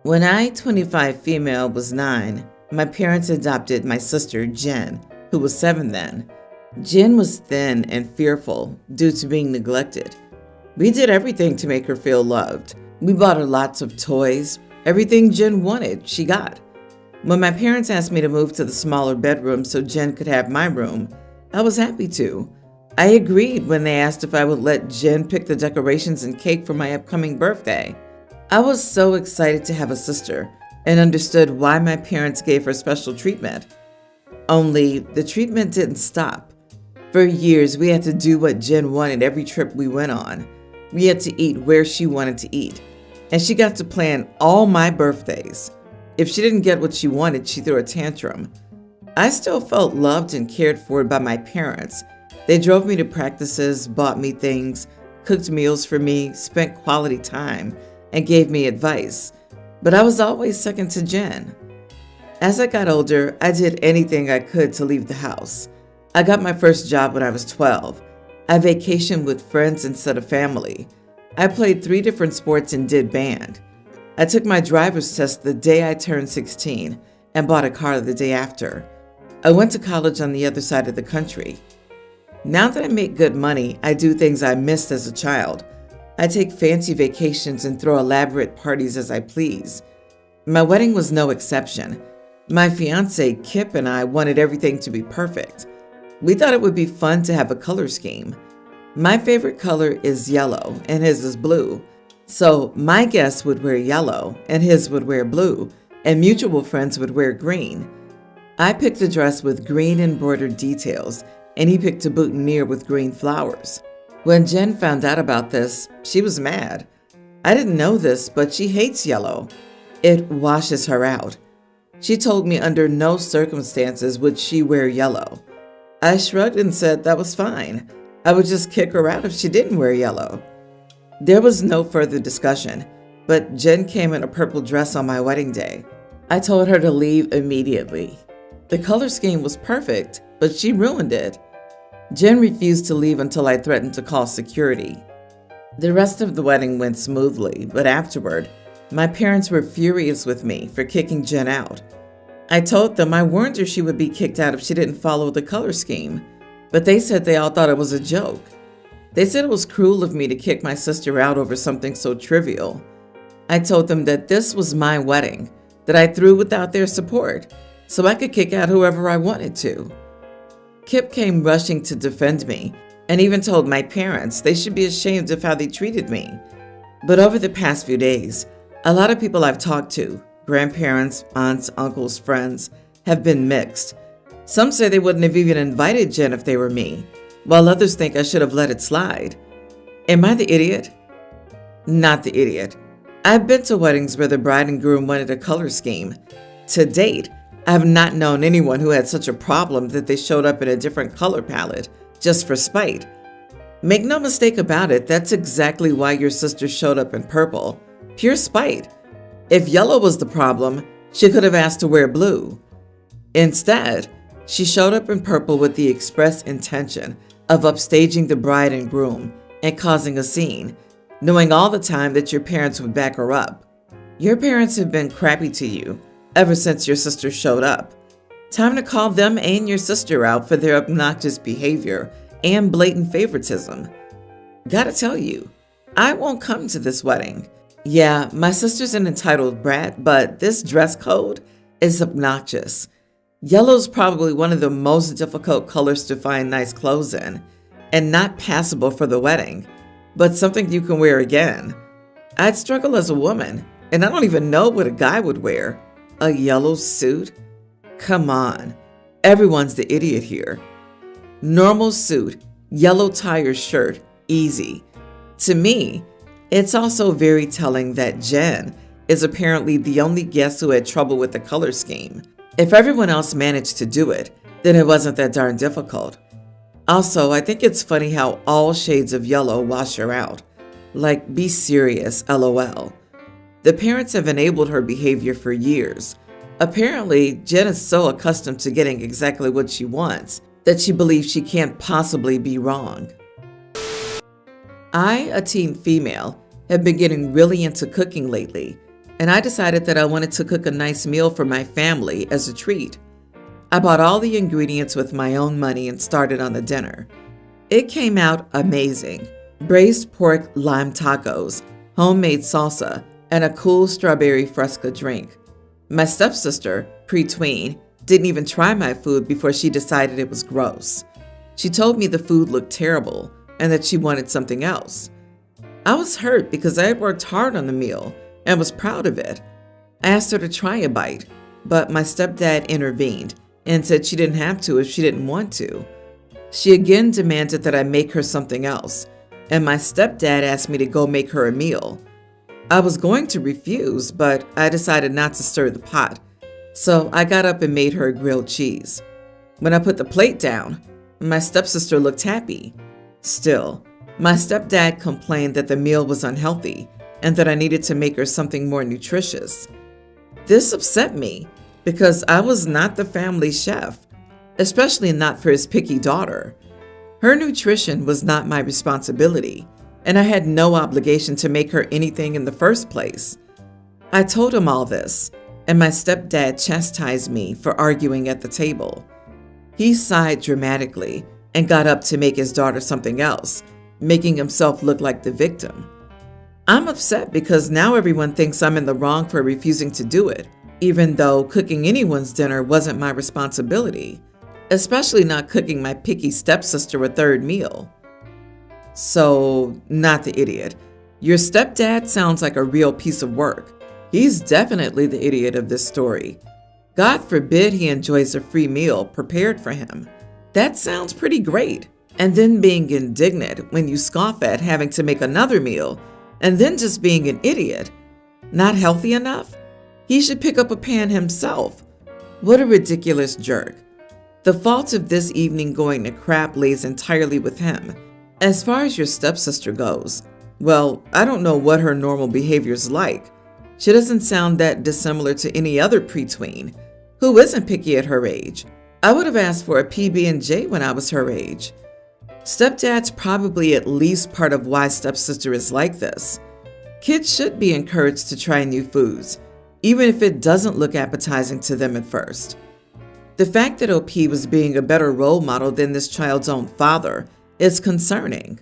When I, 25 female, was 9, my parents adopted my sister, Jen, who was 7 then. Jen was thin and fearful due to being neglected. We did everything to make her feel loved. We bought her lots of toys. Everything Jen wanted, she got. When my parents asked me to move to the smaller bedroom so Jen could have my room, I was happy to. I agreed when they asked if I would let Jen pick the decorations and cake for my upcoming birthday. I was so excited to have a sister and understood why my parents gave her special treatment. Only the treatment didn't stop. For years, we had to do what Jen wanted every trip we went on. We had to eat where she wanted to eat, and she got to plan all my birthdays. If she didn't get what she wanted, she threw a tantrum. I still felt loved and cared for by my parents. They drove me to practices, bought me things, cooked meals for me, spent quality time, and gave me advice. But I was always second to Jen. As I got older, I did anything I could to leave the house. I got my first job when I was 12. I vacationed with friends instead of family. I played 3 different sports and did band. I took my driver's test the day I turned 16 and bought a car the day after. I went to college on the other side of the country. Now that I make good money, I do things I missed as a child. I take fancy vacations and throw elaborate parties as I please. My wedding was no exception. My fiance, Kip, and I wanted everything to be perfect. We thought it would be fun to have a color scheme. My favorite color is yellow, and his is blue. So my guests would wear yellow, and his would wear blue, and mutual friends would wear green. I picked a dress with green embroidered details, and he picked a boutonniere with green flowers. When Jen found out about this, she was mad. I didn't know this, but she hates yellow. It washes her out. She told me under no circumstances would she wear yellow. I shrugged and said that was fine. I would just kick her out if she didn't wear yellow. There was no further discussion, but Jen came in a purple dress on my wedding day. I told her to leave immediately. The color scheme was perfect, but she ruined it. Jen refused to leave until I threatened to call security. The rest of the wedding went smoothly, but afterward, my parents were furious with me for kicking Jen out. I told them I warned her she would be kicked out if she didn't follow the color scheme, but they said they all thought it was a joke. They said it was cruel of me to kick my sister out over something so trivial. I told them that this was my wedding, that I threw without their support, so I could kick out whoever I wanted to. Kip came rushing to defend me and even told my parents they should be ashamed of how they treated me. But over the past few days, a lot of people I've talked to, grandparents, aunts, uncles, friends, have been mixed. Some say they wouldn't have even invited Jen if they were me, while others think I should have let it slide. Am I the idiot? Not the idiot. I've been to weddings where the bride and groom wanted a color scheme. To date, I have not known anyone who had such a problem that they showed up in a different color palette, just for spite. Make no mistake about it, that's exactly why your sister showed up in purple. Pure spite. If yellow was the problem, she could have asked to wear blue. Instead, she showed up in purple with the express intention of upstaging the bride and groom and causing a scene, knowing all the time that your parents would back her up. Your parents have been crappy to you ever since your sister showed up. Time to call them and your sister out for their obnoxious behavior and blatant favoritism. Gotta tell you, I won't come to this wedding. Yeah, my sister's an entitled brat, but this dress code is obnoxious. Yellow's probably one of the most difficult colors to find nice clothes in, and not passable for the wedding, but something you can wear again. I'd struggle as a woman, and I don't even know what a guy would wear. A yellow suit? Come on, everyone's the idiot here. Normal suit, yellow tie or shirt, easy. To me, it's also very telling that Jen is apparently the only guest who had trouble with the color scheme. If everyone else managed to do it, then it wasn't that darn difficult. Also, I think it's funny how all shades of yellow wash her out. Like, be serious, LOL. The parents have enabled her behavior for years. Apparently, Jen is so accustomed to getting exactly what she wants that she believes she can't possibly be wrong. I, a teen female, have been getting really into cooking lately. and I decided that I wanted to cook a nice meal for my family as a treat. I bought all the ingredients with my own money and started on the dinner. It came out amazing. Braised pork lime tacos, homemade salsa, and a cool strawberry fresca drink. My stepsister, pre-tween, didn't even try my food before she decided it was gross. She told me the food looked terrible and that she wanted something else. I was hurt because I had worked hard on the meal and was proud of it. I asked her to try a bite, but my stepdad intervened and said she didn't have to if she didn't want to. She again demanded that I make her something else, and my stepdad asked me to go make her a meal. I was going to refuse, but I decided not to stir the pot, so I got up and made her a grilled cheese. When I put the plate down, my stepsister looked happy. Still, my stepdad complained that the meal was unhealthy and that I needed to make her something more nutritious. This upset me because I was not the family chef, especially not for his picky daughter. Her nutrition was not my responsibility, and I had no obligation to make her anything in the first place. I told him all this, and my stepdad chastised me for arguing at the table. He sighed dramatically and got up to make his daughter something else, making himself look like the victim. I'm upset because now everyone thinks I'm in the wrong for refusing to do it, even though cooking anyone's dinner wasn't my responsibility, especially not cooking my picky stepsister a third meal. So, not the idiot. Your stepdad sounds like a real piece of work. He's definitely the idiot of this story. God forbid he enjoys a free meal prepared for him. That sounds pretty great. And then being indignant when you scoff at having to make another meal, and then just being an idiot. Not healthy enough? He should pick up a pan himself. What a ridiculous jerk. The fault of this evening going to crap lays entirely with him. As far as your stepsister goes, well, I don't know what her normal behavior's like. She doesn't sound that dissimilar to any other pre-tween who isn't picky at her age. I would have asked for a PB&J when I was her age. Stepdad's probably at least part of why stepsister is like this. Kids should be encouraged to try new foods, even if it doesn't look appetizing to them at first. The fact that OP was being a better role model than this child's own father is concerning.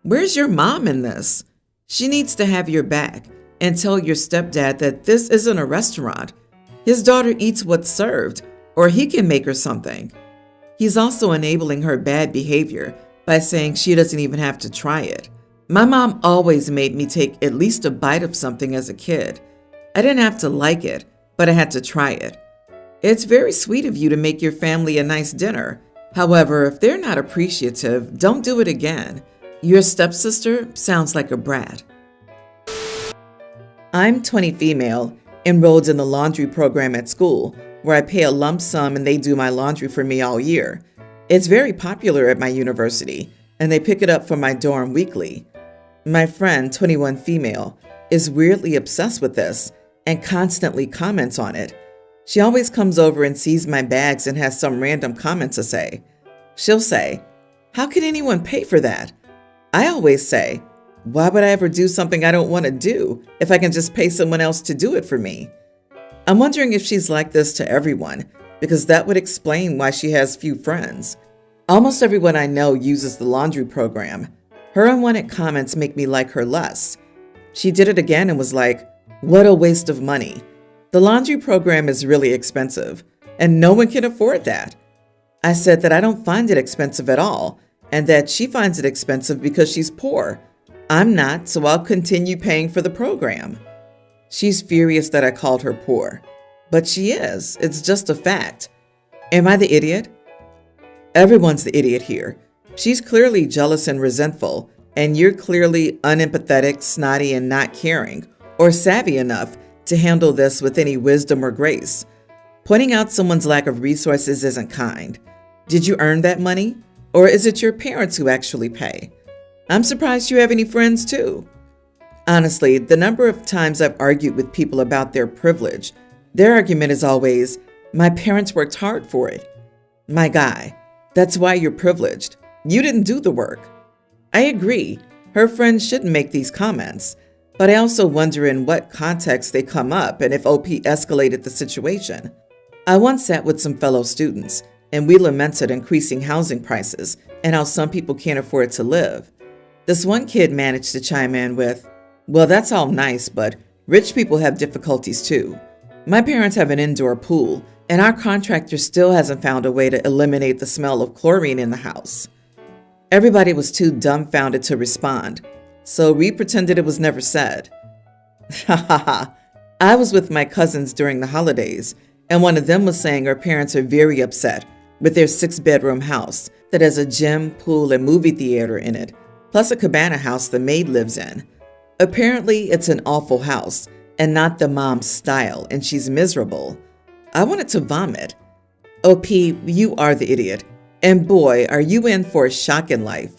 Where's your mom in this? She needs to have your back and tell your stepdad that this isn't a restaurant. His daughter eats what's served, or he can make her something. He's also enabling her bad behavior by saying she doesn't even have to try it. My mom always made me take at least a bite of something as a kid. I didn't have to like it, but I had to try it. It's very sweet of you to make your family a nice dinner. However, if they're not appreciative, don't do it again. Your stepsister sounds like a brat. I'm 20 female, enrolled in the laundry program at school, where I pay a lump sum and they do my laundry for me all year. It's very popular at my university, and they pick it up from my dorm weekly. My friend, 21 female, is weirdly obsessed with this and constantly comments on it. She always comes over and sees my bags and has some random comment to say. She'll say, "How can anyone pay for that?" I always say, "Why would I ever do something I don't want to do if I can just pay someone else to do it for me?" I'm wondering if she's like this to everyone, because that would explain why she has few friends. Almost everyone I know uses the laundry program. Her unwanted comments make me like her less. She did it again and was like, "What a waste of money. The laundry program is really expensive, and no one can afford that." I said that I don't find it expensive at all, and that she finds it expensive because she's poor. I'm not, so I'll continue paying for the program. She's furious that I called her poor. But she is. It's just a fact. Am I the idiot? Everyone's the idiot here. She's clearly jealous and resentful, and you're clearly unempathetic, snotty, and not caring, or savvy enough to handle this with any wisdom or grace. Pointing out someone's lack of resources isn't kind. Did you earn that money? Or is it your parents who actually pay? I'm surprised you have any friends too. Honestly, the number of times I've argued with people about their privilege, their argument is always, "My parents worked hard for it." My guy, that's why you're privileged. You didn't do the work. I agree, her friends shouldn't make these comments. But I also wonder in what context they come up and if OP escalated the situation. I once sat with some fellow students, and we lamented increasing housing prices and how some people can't afford to live. This one kid managed to chime in with, "Well, that's all nice, but rich people have difficulties too. My parents have an indoor pool, and our contractor still hasn't found a way to eliminate the smell of chlorine in the house." Everybody was too dumbfounded to respond, so we pretended it was never said. Ha ha ha. I was with my cousins during the holidays, and one of them was saying her parents are very upset with their 6-bedroom house that has a gym, pool, and movie theater in it, plus a cabana house the maid lives in. Apparently, it's an awful house and not the mom's style, and she's miserable. I wanted to vomit. OP, you are the idiot. And boy, are you in for a shock in life.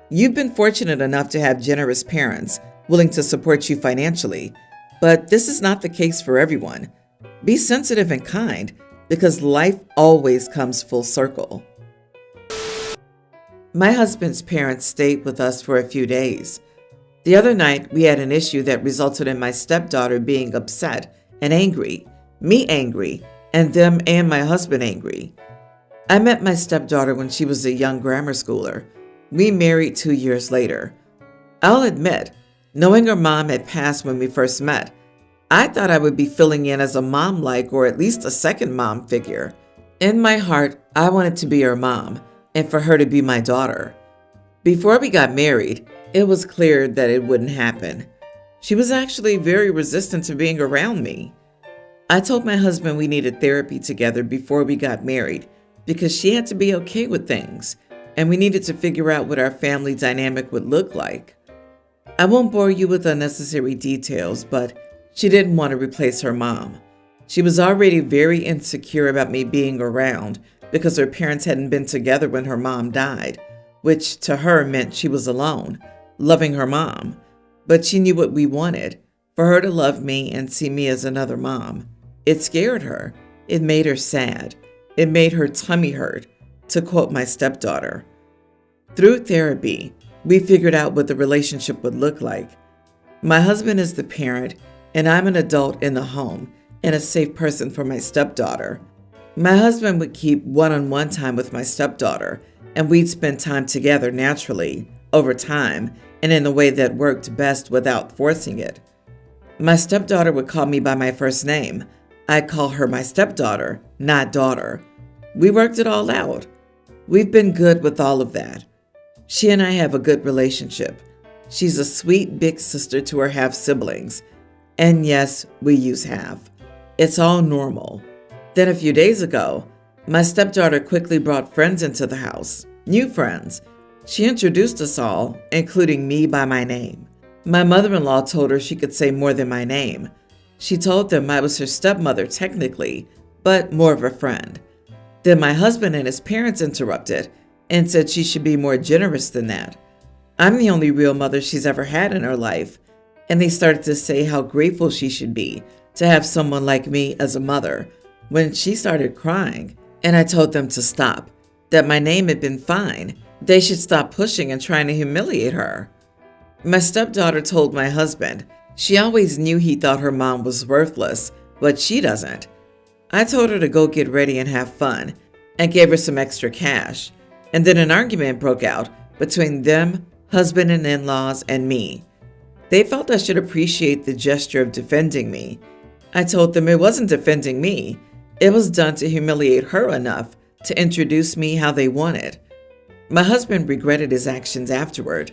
You've been fortunate enough to have generous parents willing to support you financially, but this is not the case for everyone. Be sensitive and kind, because life always comes full circle. My husband's parents stayed with us for a few days. The other night, we had an issue that resulted in my stepdaughter being upset and angry, me angry, and them and my husband angry. I met my stepdaughter when she was a young grammar schooler. We married 2 years later. I'll admit, knowing her mom had passed when we first met, I thought I would be filling in as a mom-like or at least a second mom figure. In my heart, I wanted to be her mom and for her to be my daughter. Before we got married, it was clear that it wouldn't happen. She was actually very resistant to being around me. I told my husband we needed therapy together before we got married because she had to be okay with things, and we needed to figure out what our family dynamic would look like. I won't bore you with unnecessary details, but she didn't want to replace her mom. She was already very insecure about me being around because her parents hadn't been together when her mom died, which to her meant she was alone, loving her mom. But she knew what we wanted, for her to love me and see me as another mom. It scared her. It made her sad. It made her tummy hurt, to quote my stepdaughter. Through therapy, we figured out what the relationship would look like. My husband is the parent, and I'm an adult in the home and a safe person for my stepdaughter. My husband would keep one-on-one time with my stepdaughter, and we'd spend time together naturally, over time, and in a way that worked best without forcing it. My stepdaughter would call me by my first name. I'd call her my stepdaughter, not daughter. We worked it all out. We've been good with all of that. She and I have a good relationship. She's a sweet big sister to her half-siblings. And yes, we use half. It's all normal. Then a few days ago, my stepdaughter quickly brought friends into the house, new friends. She introduced us all, including me by my name. My mother-in-law told her she could say more than my name. She told them I was her stepmother technically, but more of a friend. Then my husband and his parents interrupted and said she should be more generous than that. I'm the only real mother she's ever had in her life, and they started to say how grateful she should be to have someone like me as a mother when she started crying, and I told them to stop, that my name had been fine. They should stop pushing and trying to humiliate her. My stepdaughter told my husband she always knew he thought her mom was worthless, but she doesn't. I told her to go get ready and have fun and gave her some extra cash, and then an argument broke out between them, husband and in-laws, and me. They felt I should appreciate the gesture of defending me. I told them it wasn't defending me. It was done to humiliate her enough to introduce me how they wanted. My husband regretted his actions afterward.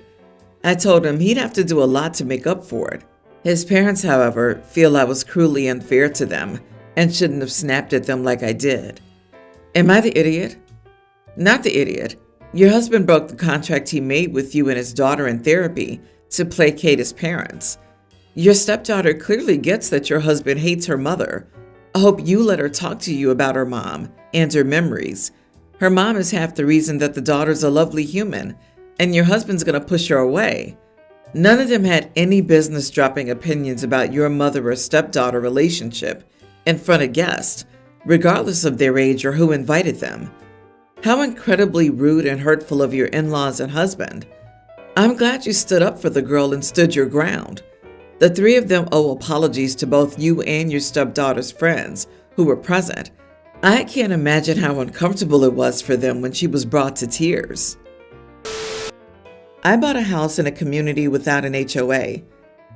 I told him he'd have to do a lot to make up for it. His parents, however, feel I was cruelly unfair to them and shouldn't have snapped at them like I did. Am I the idiot? Not the idiot. Your husband broke the contract he made with you and his daughter in therapy to placate his parents. Your stepdaughter clearly gets that your husband hates her mother. I hope you let her talk to you about her mom and her memories. Her mom is half the reason that the daughter's a lovely human, and your husband's going to push her away. None of them had any business dropping opinions about your mother or stepdaughter relationship in front of guests, regardless of their age or who invited them. How incredibly rude and hurtful of your in-laws and husband. I'm glad you stood up for the girl and stood your ground. The three of them owe apologies to both you and your stepdaughter's friends who were present. I can't imagine how uncomfortable it was for them when she was brought to tears. I bought a house in a community without an HOA.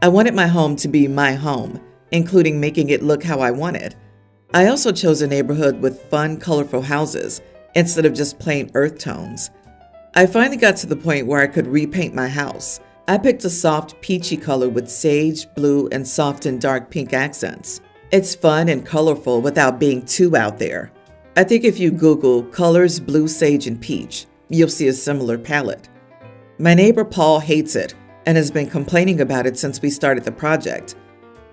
I wanted my home to be my home, including making it look how I wanted. I also chose a neighborhood with fun, colorful houses instead of just plain earth tones. I finally got to the point where I could repaint my house. I picked a soft peachy color with sage, blue, and soft and dark pink accents. It's fun and colorful without being too out there. I think if you Google colors blue, sage, and peach, you'll see a similar palette. My neighbor Paul hates it and has been complaining about it since we started the project.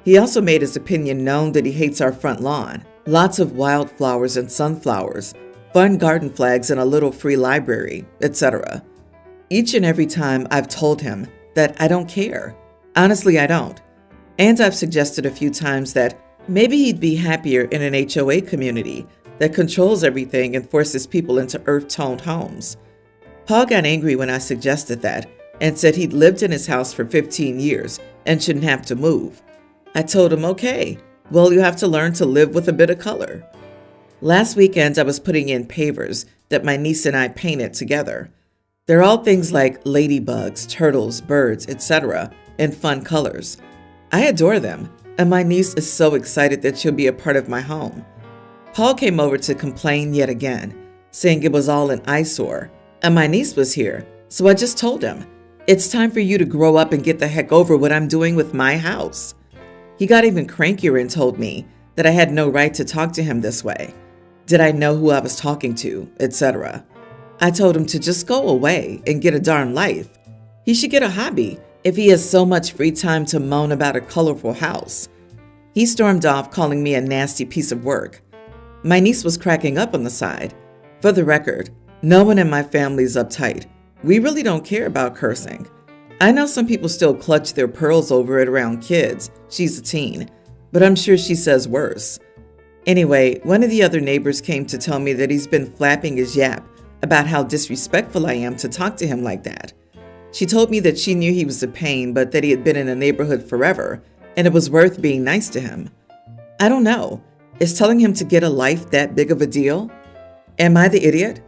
He also made his opinion known that he hates our front lawn. Lots of wildflowers and sunflowers, fun garden flags and a little free library, etc. Each and every time I've told him that I don't care. Honestly, I don't. And I've suggested a few times that maybe he'd be happier in an HOA community that controls everything and forces people into earth-toned homes. Paul got angry when I suggested that and said he'd lived in his house for 15 years and shouldn't have to move. I told him, okay, well, you have to learn to live with a bit of color. Last weekend, I was putting in pavers that my niece and I painted together. They're all things like ladybugs, turtles, birds, etc., in fun colors. I adore them, and my niece is so excited that she'll be a part of my home. Paul came over to complain yet again, saying it was all an eyesore, and my niece was here, so I just told him, it's time for you to grow up and get the heck over what I'm doing with my house. He got even crankier and told me that I had no right to talk to him this way. Did I know who I was talking to, etc. I told him to just go away and get a darn life. He should get a hobby if he has so much free time to moan about a colorful house. He stormed off, calling me a nasty piece of work. My niece was cracking up on the side. For the record, no one in my family is uptight. We really don't care about cursing. I know some people still clutch their pearls over it around kids. She's a teen, but I'm sure she says worse. Anyway, one of the other neighbors came to tell me that he's been flapping his yap about how disrespectful I am to talk to him like that. She told me that she knew he was a pain, but that he had been in the neighborhood forever, and it was worth being nice to him. I don't know. Is telling him to get a life that big of a deal? Am I the idiot?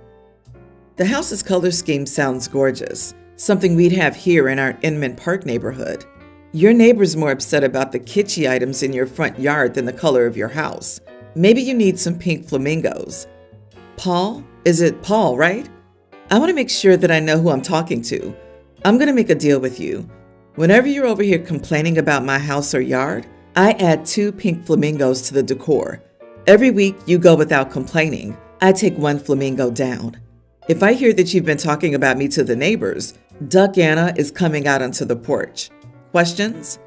The house's color scheme sounds gorgeous, something we'd have here in our Inman Park neighborhood. Your neighbor's more upset about the kitschy items in your front yard than the color of your house. Maybe you need some pink flamingos. Paul? Is it Paul, right? I want to make sure that I know who I'm talking to. I'm going to make a deal with you. Whenever you're over here complaining about my house or yard, I add 2 pink flamingos to the decor. Every week you go without complaining, I take 1 flamingo down. If I hear that you've been talking about me to the neighbors, Duck Anna is coming out onto the porch. Questions?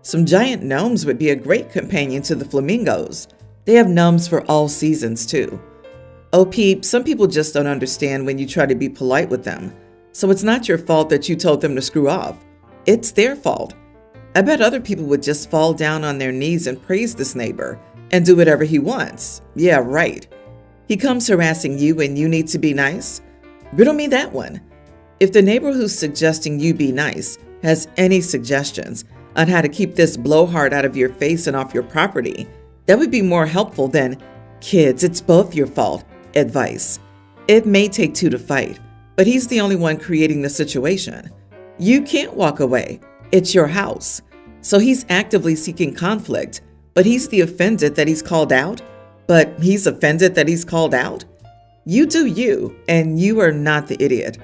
Some giant gnomes would be a great companion to the flamingos. They have gnomes for all seasons too. Oh, Pete, some people just don't understand when you try to be polite with them. So it's not your fault that you told them to screw off. It's their fault. I bet other people would just fall down on their knees and praise this neighbor and do whatever he wants. Yeah, right. He comes harassing you and you need to be nice? Riddle me that one. If the neighbor who's suggesting you be nice has any suggestions on how to keep this blowhard out of your face and off your property, that would be more helpful than, kids, it's both your fault, advice. It may take 2 to fight, but he's the only one creating the situation. You can't walk away. It's your house. So he's actively seeking conflict, but he's the offended that he's called out? But he's offended that he's called out? You do you, and you are not the idiot.